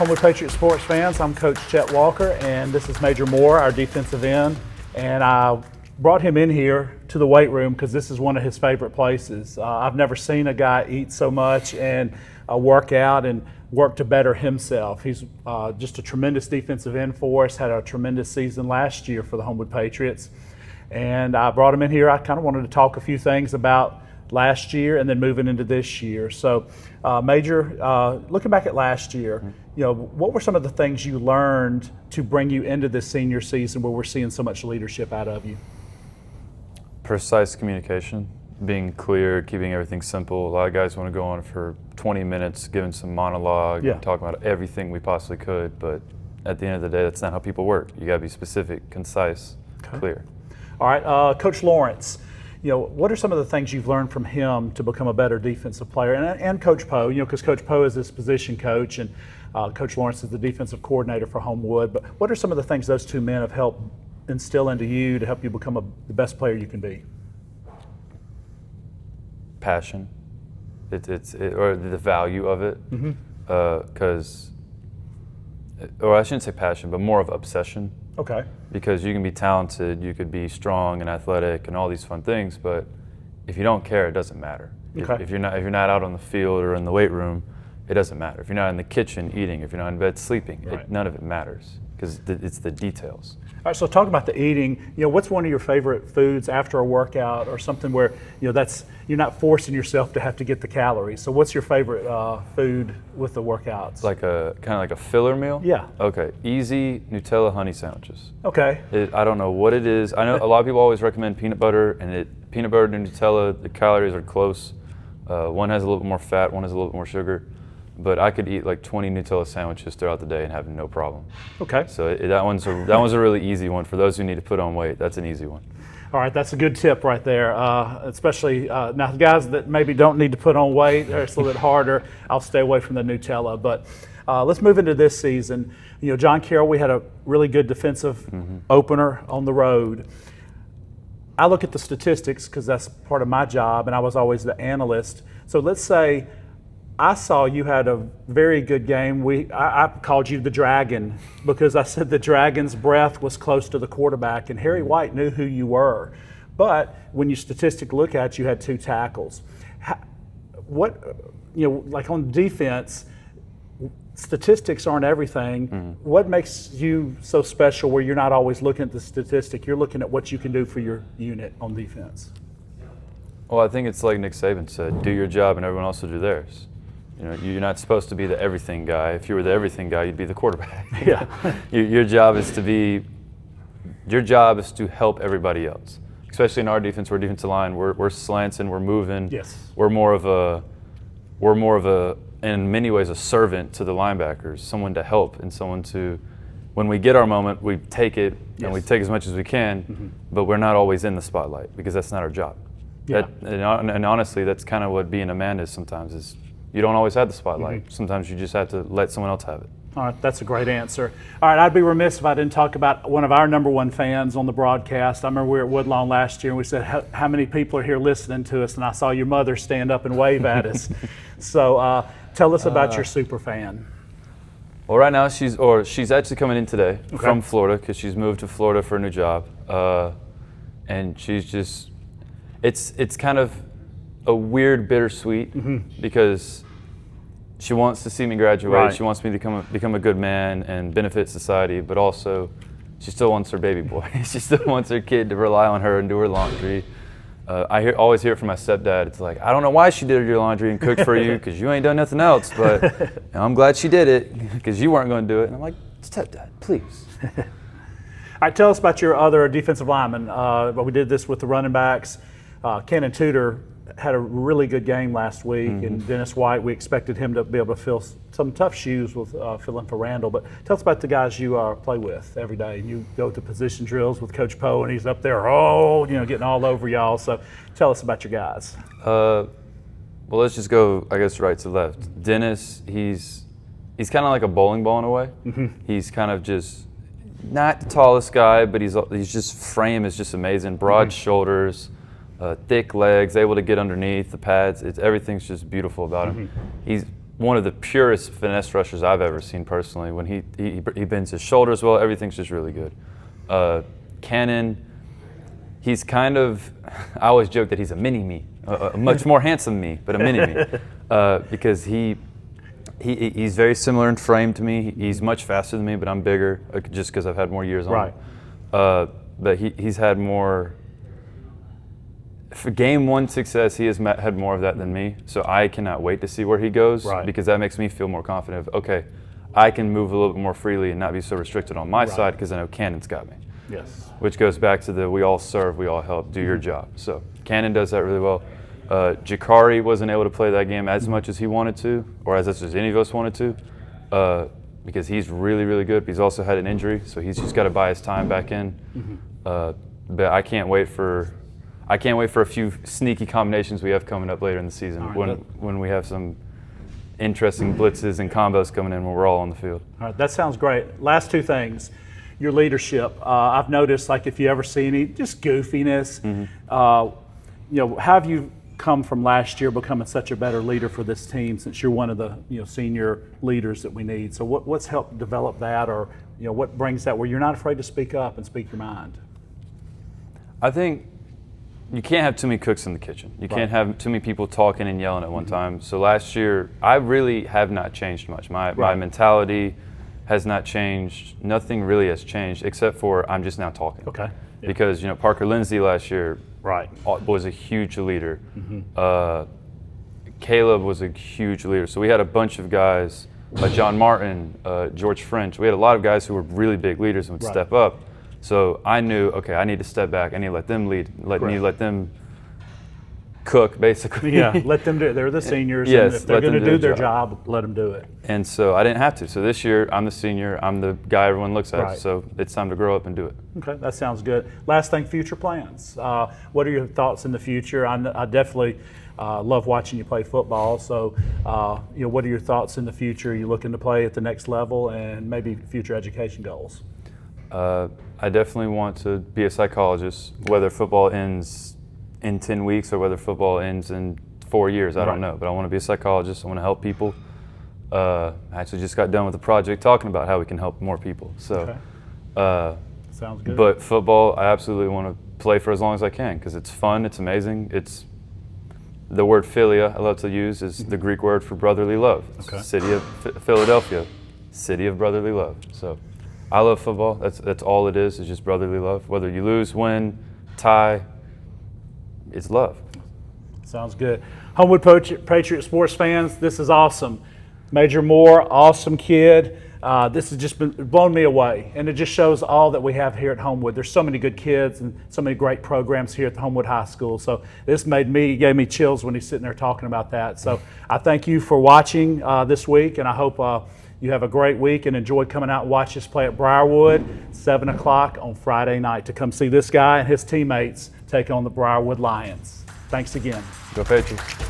Homewood Patriot sports fans, I'm Coach Chet Walker, and this is Major Moore, our defensive end. And I brought him in here to the weight room because this is one of his favorite places. I've never seen a guy eat so much and work out and work to better himself. He's just a tremendous defensive end for us, had a tremendous season last year for the Homewood Patriots. And I brought him in here. I kind of wanted to talk a few things about last year and then moving into this year. So, Major, looking back at last year, you know, what were some of the things you learned to bring you into this senior season where we're seeing so much leadership out of you? Precise communication, being clear, keeping everything simple. A lot of guys want to go on for 20 minutes, giving some monologue, and talking about everything we possibly could, but at the end of the day, that's not how people work. You got to be specific, concise, clear. All right, Coach Lawrence. You know, what are some of the things you've learned from him to become a better defensive player? And Coach Poe, you know, because Coach Poe is this position coach and Coach Lawrence is the defensive coordinator for Homewood. But what are some of the things those two men have helped instill into you to help you become the best player you can be? Passion, or the value of it, because, or I shouldn't say passion, but more of obsession. Okay. Because you can be talented, you could be strong and athletic and all these fun things, but if you don't care, it doesn't matter. Okay. If you're not out on the field or in the weight room, it doesn't matter. If you're not in the kitchen eating, if you're not in bed sleeping, none of it matters because it's the details. All right, so talk about the eating. You know, what's one of your favorite foods after a workout or something where, you know, you're not forcing yourself to have to get the calories. So what's your favorite food with the workouts? Like kind of like a filler meal? Yeah. Okay, easy Nutella honey sandwiches. Okay. I don't know what it is. I know a lot of people always recommend peanut butter, and peanut butter and Nutella, the calories are close. One has a little bit more fat, one has a little bit more sugar. But I could eat like 20 Nutella sandwiches throughout the day and have no problem. Okay. So that one's a really easy one for those who need to put on weight. That's an easy one. All right, that's a good tip right there. Especially now, guys that maybe don't need to put on weight, or it's a little bit harder. I'll stay away from the Nutella. But let's move into this season. You know, John Carroll, we had a really good defensive opener on the road. I look at the statistics because that's part of my job, and I was always the analyst. So let's say I saw you had a very good game. I called you the Dragon because I said the Dragon's breath was close to the quarterback, and Harry White knew who you were. But when you statistically look at it, you had 2 tackles. Like on defense, statistics aren't everything. What makes you so special where you're not always looking at the statistic, you're looking at what you can do for your unit on defense? Well, I think it's like Nick Saban said, do your job and everyone else will do theirs. You know, you're not supposed to be the everything guy. If you were the everything guy, you'd be the quarterback. Yeah. Your job is to help everybody else. Especially in our defense, we're defensive line. We're slanting, we're moving. Yes. We're more of a, in many ways, a servant to the linebackers, someone to help and someone to, when we get our moment, we take it and we take as much as we can, but we're not always in the spotlight because that's not our job. Yeah. And honestly, that's kind of what being a man is sometimes is, you don't always have the spotlight. Sometimes you just have to let someone else have it. All right, that's a great answer. All right, I'd be remiss if I didn't talk about one of our number one fans on the broadcast. I remember we were at Woodlawn last year and we said, how many people are here listening to us? And I saw your mother stand up and wave at us. So tell us about your super fan. Well, right now she's actually coming in today from Florida because she's moved to Florida for a new job. And she's just, it's kind of a weird bittersweet because she wants to see me graduate. Right. She wants me to become a good man and benefit society, but also she still wants her baby boy. She still wants her kid to rely on her and do her laundry. I always hear it from my stepdad. It's like, I don't know why she did your laundry and cooked for you because you ain't done nothing else, but I'm glad she did it because you weren't going to do it. And I'm like, stepdad, please. All right, tell us about your other defensive linemen. We did this with the running backs. Cannon Tudor had a really good game last week, and Dennis White, we expected him to be able to fill some tough shoes with filling for Randall. But tell us about the guys you play with every day. You go to position drills with Coach Poe, and he's up there, getting all over y'all. So tell us about your guys. Well, let's just go, I guess, right to left. Dennis, he's kind of like a bowling ball in a way. He's kind of just not the tallest guy, but he's just frame is just amazing. Broad shoulders. Thick legs, able to get underneath the pads. Everything's just beautiful about him. one of the purest finesse rushers I've ever seen personally. When he bends his shoulders well, everything's just really good. Cannon, he's kind of, I always joke that he's a mini-me, a much more handsome me, but a mini-me, because he's very similar in frame to me. He's much faster than me, but I'm bigger, just because I've had more years on him. But he's had more. For game one success, he has had more of that than me. So I cannot wait to see where he goes, because that makes me feel more confident of, okay, I can move a little bit more freely and not be so restricted on my side, because I know Cannon's got me. Yes. Which goes back to the we all serve, we all help, do your job. So Cannon does that really well. Jakari wasn't able to play that game as much as he wanted to, or as much as any of us wanted to, because he's really, really good. But he's also had an injury, so he's just got to buy his time back in. But I can't wait for a few sneaky combinations we have coming up later in the season, when we have some interesting blitzes and combos coming in when we're all on the field. All right, that sounds great. Last two things. Your leadership. I've noticed, like, if you ever see any just goofiness, how have you come from last year becoming such a better leader for this team, since you're one of the senior leaders that we need? So what's helped develop that, or what brings that where you're not afraid to speak up and speak your mind? I think you can't have too many cooks in the kitchen. You can't have too many people talking and yelling at one time. So last year, I really have not changed much. My mentality has not changed. Nothing really has changed, except for I'm just now talking. Okay. Yeah. Because Parker Lindsay last year was a huge leader. Caleb was a huge leader. So we had a bunch of guys, John Martin, George French. We had a lot of guys who were really big leaders and would step up. So I knew, okay, I need to step back. I need to let them lead. Let them cook, basically. Yeah, let them do it. They're the seniors. Yes, and if they're going to do their job, let them do it. And so I didn't have to. So this year, I'm the senior. I'm the guy everyone looks at. So it's time to grow up and do it. Okay, that sounds good. Last thing, future plans. What are your thoughts in the future? I definitely love watching you play football. So, what are your thoughts in the future? Are you looking to play at the next level, and maybe future education goals? I definitely want to be a psychologist, whether football ends in 10 weeks or whether football ends in 4 years, I don't know. But I want to be a psychologist. I want to help people. I actually just got done with a project talking about how we can help more people. So, sounds good. But football, I absolutely want to play for as long as I can, because it's fun, it's amazing. It's the word philia I love to use is the Greek word for brotherly love. City of Philadelphia, city of brotherly love. So I love football. That's all it is just brotherly love. Whether you lose, win, tie, it's love. Sounds good. Homewood Patriot sports fans, this is awesome. Major Moore, awesome kid. This has just blown me away, and it just shows all that we have here at Homewood. There's so many good kids and so many great programs here at the Homewood High School. So this gave me chills when he's sitting there talking about that. So I thank you for watching this week, and I hope you have a great week and enjoy coming out and watch us play at Briarwood, 7 o'clock on Friday night, to come see this guy and his teammates take on the Briarwood Lions. Thanks again. Go Patriots.